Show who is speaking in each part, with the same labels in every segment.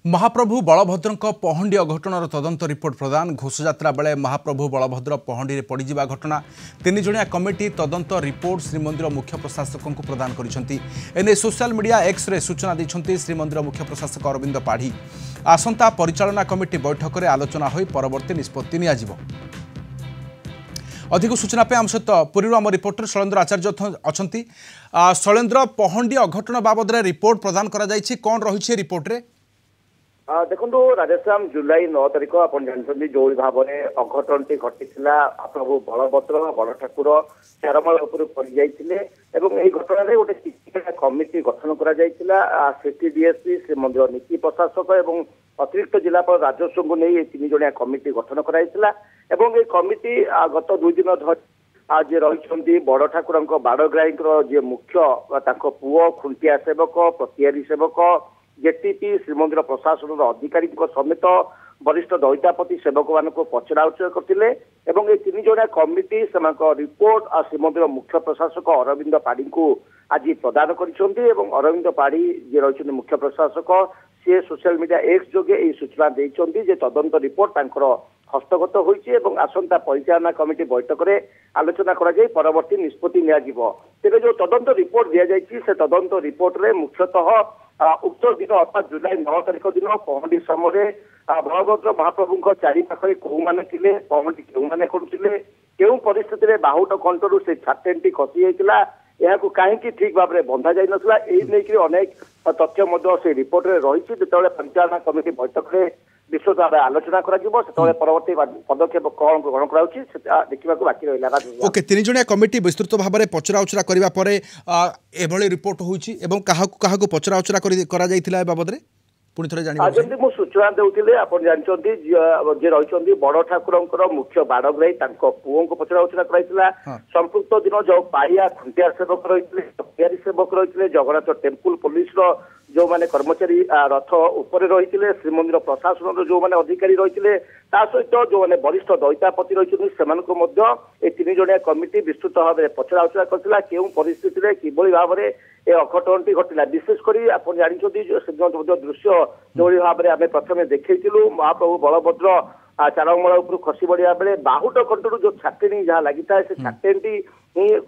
Speaker 1: महाप्रभु बलभद्र पहंडी अघटनर तदंत रिपोर्ट प्रदान घोषयात्रा बेले महाप्रभु बलभद्र पहंडी पड़जा घटना तीन जणिया कमिटी तदंत रिपोर्ट श्रीमंदिर मुख्य प्रशासक को प्रदान कर सोशल मीडिया एक्स रे सूचना देते श्रीमंदिर मुख्य प्रशासक अरविंद पाढ़ी आसंता परिचालना कमिटी बैठक में आलोचना हो परवर्ती निष्पत्ति नियाजिबो। अधिक सूचना पे आम सहित पुरी आम रिपोर्टर शैलेन्द्र आचार्य अच्छा शैलेन्द्र पहंडी अघटन बाबद रिपोर्ट प्रदान कर कौन रही रिपोर्ट रे
Speaker 2: देखो राजेश्याम जुलाई 9 तारिख आप जानते जो भाव में अघटन टी घटी प्रभु बलभद्र बड़ ठाकुर चारमाल पड़ जाते घटन गोटे कमिटी गठन करडीएसपी श्रीमंदिर नीति प्रशासक और अतिरिक्त जिलापाल राजस्व को नहीं तीन जणिया कमिटी गठन कराइला कमिटी गत 2 दिन धरी जे रही बड़ ठाकुर बाड़ग्राही जी मुख्य पुओ खुंटिया सेवक प्रतिहारी सेवक जेटीपी श्रीमंदिर प्रशासन अधिकारी समेत वरिष्ठ दैतापति सेवक मान पचरा उचरा करते तीन जणिया कमिटी से रिपोर्ट श्रीमंदिर मुख्य प्रशासक अरविंद पाढ़ी को आज प्रदान कर अरविंद पाढ़ी जी रही मुख्य प्रशासक सी सोशल मीडिया एक्स जोगे सूचना देते तदंत रिपोर्ट हस्तगत होती आसंता परिचालना कमिटी बैठक में आलोचना कर परवर्ती निष्पत्ति तेज जो तदंत रिपोर्ट दि जाए से तदंत रिपोर्ट में मुख्यतः उक्त दिन अर्थात जुलाई 9 तारिख दिन पहंडी समय बलभद्र महाप्रभु चारिपाखे कौ मैंने पहंडी क्यों मैंने करुले क्यों परिस्थिति में बाहुट कंठर से छातेनटी खसी जाता यह कहीं ठीक भाव में बंधा जा नाला यही अनेक तथ्य से रिपोर्ट में रही जो परिचालना कमिटी बैठक में विस्तृत भाव आलोचना परवर्ती पदक्षेप कौन ग्रहण करा बाकी रहा।
Speaker 1: ओके तीन जणिया कमिटी विस्तृत भाव में पचरा उचरा करने रिपोर्ट होती पचरा उचरा करा बाबद
Speaker 2: जमी मुझे सूचना देते आप जानते जे रही बड़ ठाकुर मुख्य बाड़ग्राही पुओं को पचरा उचरा कराइला संपुक्त दिन जो पाइया खुंटिया सेवक रही सेवक रही जगन्नाथ टेम्पल पुलिस जो माने कर्मचारी रथ उपर रही श्रीमंदिर प्रशासन जो माने अधिकारी रही सहित जो मैंने वरिष्ठ दैतापति रही से तीन जणिया कमिटी विस्तृत भाव में पचरा उचरा करथिला केउ परिस्थिति में किभली भाव में ए अघटनटी घटिला विशेषकर आप जानते दृश्य जो भाव में आम प्रथम देखु महाप्रभु बलभद्र चारमाल खसी बढ़िया बेले बाहुट कंठर जो छाटेनी जहाँ लगी था से छाटेनटी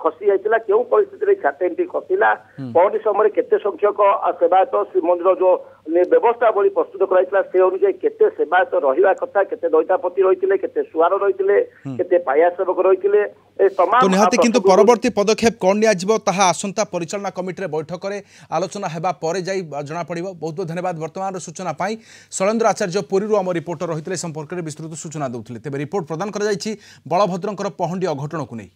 Speaker 2: खसी जाता क्यों परिस्थिति छाटेनटी खसला पहंडी समय केते संख्यक सेवायत श्रीमंदिर जो व्यवस्था बड़ी प्रस्तुत कराइला से अनुसार केते सेवायत रहा कथा केते दैतापति रही केते सुआर रही केते पाया सेवक रही
Speaker 1: तो निहाती किंतु परवर्ती पदक्षेप कौन नियाजिबो ताहा आसंता परिचालना कमिटी बैठक में आलोचना हेबा परे जाई जना पड़िबो। बहुत बहुत धन्यवाद वर्तमान सूचना पाई शैलेन्द्र आचार्य पुरी आम रिपोर्टर रही संपर्क में विस्तृत सूचना देउथिले। तेबे रिपोर्ट प्रदान कर बलभद्र पहंडी अघटन को नहीं।